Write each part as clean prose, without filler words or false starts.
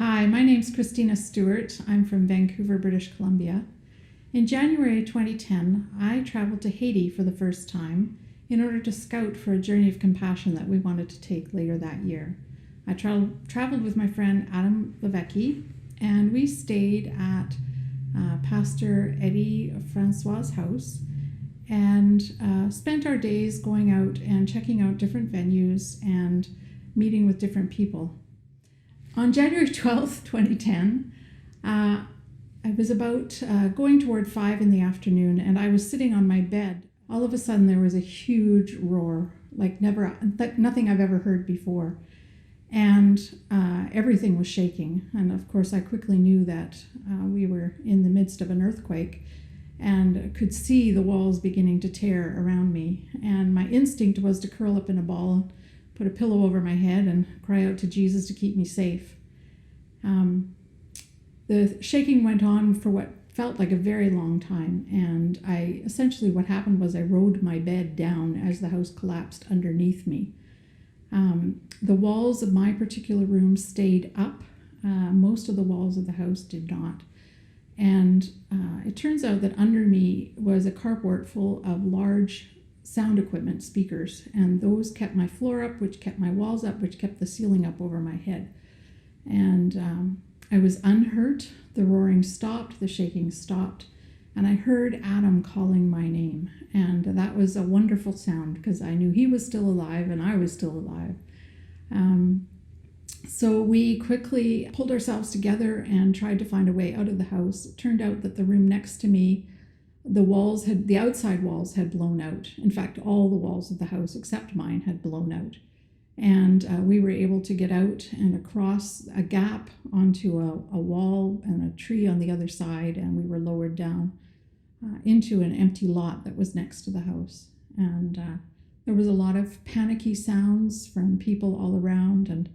Hi, my name's Christina Stewart. I'm from Vancouver, British Columbia. In January 2010, I traveled to Haiti for the first time in order to scout for a journey of compassion that we wanted to take later that year. I traveled with my friend Adam Levecki, and we stayed at Pastor Eddie Francois' house and spent our days going out and checking out different venues and meeting with different people. On January 12th, 2010, I was about going toward 5 in the afternoon, and I was sitting on my bed. All of a sudden, there was a huge roar, like nothing I've ever heard before. And everything was shaking. And of course, I quickly knew that we were in the midst of an earthquake and could see the walls beginning to tear around me. And my instinct was to curl up in a ball, put a pillow over my head, and cry out to Jesus to keep me safe. The shaking went on for what felt like a very long time, and what happened was I rode my bed down as the house collapsed underneath me. The walls of my particular room stayed up. Most of the walls of the house did not. And it turns out that under me was a carport full of large sound equipment speakers, and those kept my floor up, which kept my walls up, which kept the ceiling up over my head. And I was unhurt. The roaring stopped, the shaking stopped, and I heard Adam calling my name. And that was a wonderful sound because I knew he was still alive and I was still alive. So we quickly pulled ourselves together and tried to find a way out of the house. It turned out that the room next to me, the outside walls had blown out. In fact, all the walls of the house except mine had blown out. And we were able to get out and across a gap onto a wall and a tree on the other side, and we were lowered down into an empty lot that was next to the house. And there was a lot of panicky sounds from people all around, and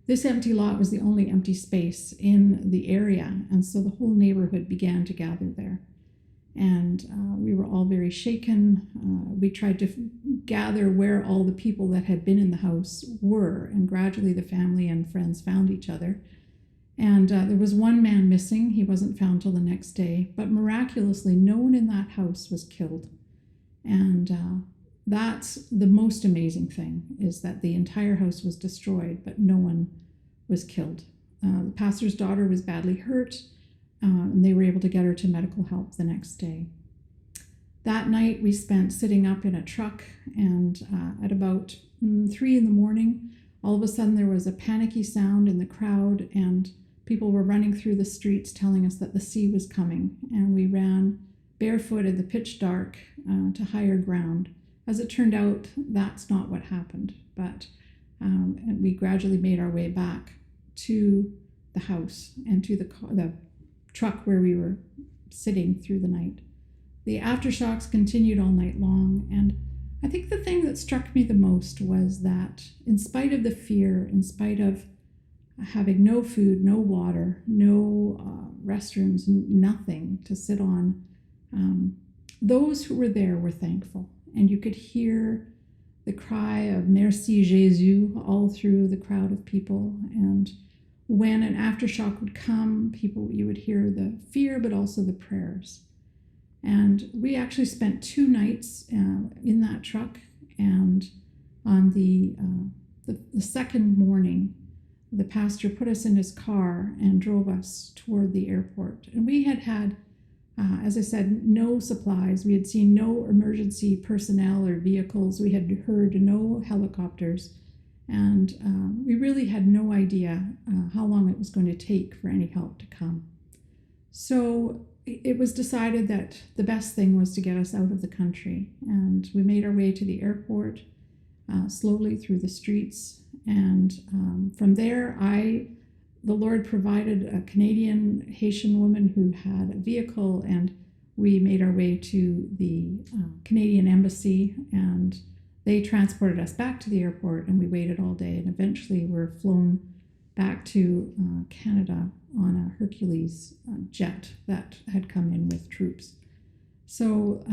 this empty lot was the only empty space in the area, and so the whole neighborhood began to gather there. And we were all very shaken. We tried to gather where all the people that had been in the house were, and gradually the family and friends found each other. And there was one man missing. He wasn't found till the next day, but miraculously no one in that house was killed. And that's the most amazing thing, is that the entire house was destroyed, but no one was killed. The pastor's daughter was badly hurt, and they were able to get her to medical help the next day. That night we spent sitting up in a truck, and at about 3 in the morning, all of a sudden there was a panicky sound in the crowd, and people were running through the streets telling us that the sea was coming, and we ran barefoot in the pitch dark to higher ground. As it turned out, that's not what happened, but and we gradually made our way back to the house and to the truck where we were sitting through the night. The aftershocks continued all night long, and I think the thing that struck me the most was that in spite of the fear, in spite of having no food, no water, no restrooms, nothing to sit on, those who were there were thankful. And you could hear the cry of Merci Jésus all through the crowd of people. And when an aftershock would come, you would hear the fear, but also the prayers. And we actually spent 2 nights in that truck. And on the second morning, the pastor put us in his car and drove us toward the airport. And we had, as I said, no supplies. We had seen no emergency personnel or vehicles. We had heard no helicopters. And we really had no idea how long it was going to take for any help to come. So it was decided that the best thing was to get us out of the country. And we made our way to the airport, slowly through the streets. And from there, the Lord provided a Canadian Haitian woman who had a vehicle, and we made our way to the Canadian embassy, and they transported us back to the airport, and we waited all day, and eventually were flown back to Canada on a Hercules jet that had come in with troops. So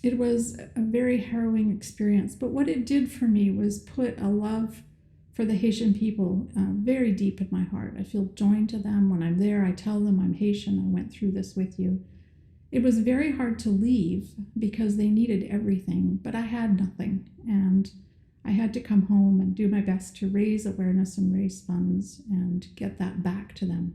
it was a very harrowing experience, but what it did for me was put a love for the Haitian people very deep in my heart. I feel joined to them. When I'm there, I tell them I'm Haitian. I went through this with you. It was very hard to leave because they needed everything, but I had nothing. And I had to come home and do my best to raise awareness and raise funds and get that back to them.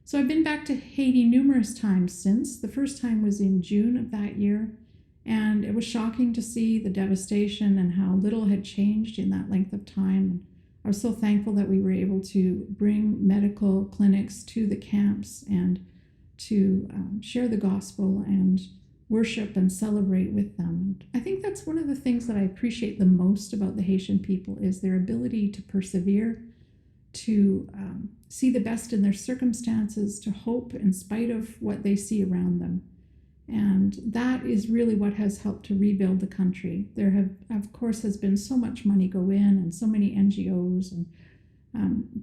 So I've been back to Haiti numerous times since. The first time was in June of that year, and it was shocking to see the devastation and how little had changed in that length of time. I was so thankful that we were able to bring medical clinics to the camps and to share the gospel and worship and celebrate with them. I think that's one of the things that I appreciate the most about the Haitian people is their ability to persevere, to see the best in their circumstances, to hope in spite of what they see around them. And that is really what has helped to rebuild the country. There have, of course, has been so much money go in and so many NGOs, and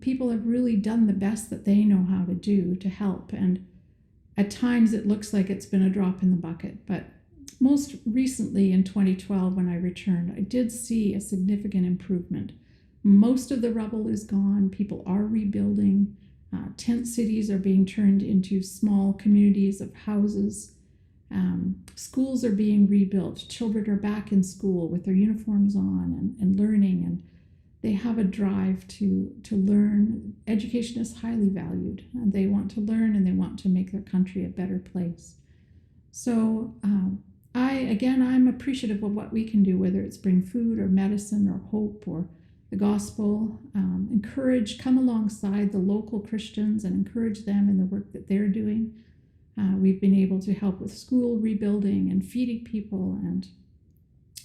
people have really done the best that they know how to do to help. And at times it looks like it's been a drop in the bucket, but most recently in 2012 when I returned, I did see a significant improvement. Most of the rubble is gone. People are rebuilding. Tent cities are being turned into small communities of houses. Schools are being rebuilt. Children are back in school with their uniforms on and learning, and they have a drive to learn. Education is highly valued, and they want to learn and they want to make their country a better place. So I'm appreciative of what we can do, whether it's bring food or medicine or hope or the gospel, come alongside the local Christians and encourage them in the work that they're doing. We've been able to help with school rebuilding and feeding people, and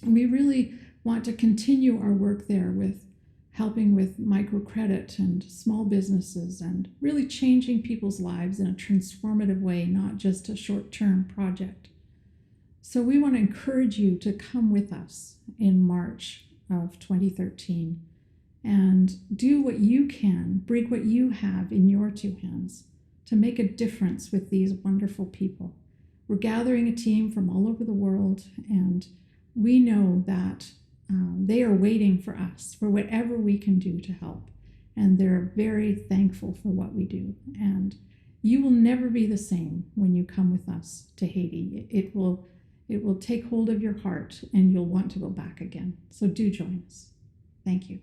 we really want to continue our work there with helping with microcredit and small businesses and really changing people's lives in a transformative way, not just a short-term project. So we want to encourage you to come with us in March of 2013 and do what you can, bring what you have in your two hands to make a difference with these wonderful people. We're gathering a team from all over the world, and we know that they are waiting for us, for whatever we can do to help. And they're very thankful for what we do. And you will never be the same when you come with us to Haiti. It will take hold of your heart, and you'll want to go back again. So do join us. Thank you.